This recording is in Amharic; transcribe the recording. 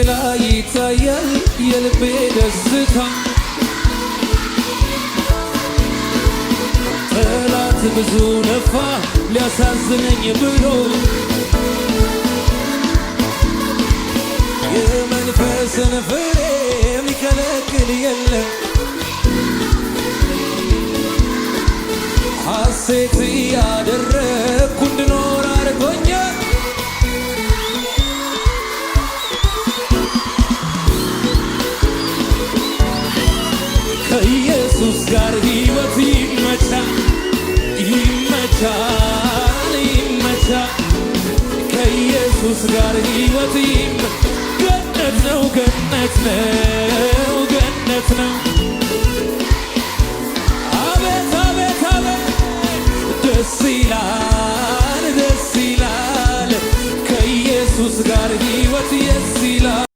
ላይ ይታያል የልቤ ደስታ ጠላት ብዙ ለፋ ሊያሳዝነኝ ብሎ የመንፈስን ፍሬ የሚከለክል የለም ሐሴት ያደረግኩ እንድኖር አድርጎኛል ከኢየሱስ ጋር ሕይወት ይመቻል ይመቻል ይመቻል ከኢየሱስ ጋር ሕይወት ገነት ነው ገነት ነው ገነት ነው አቤት አቤት አቤት ደስ ይላል ከኢየሱስ ጋር ሕይወት ደስ ይላል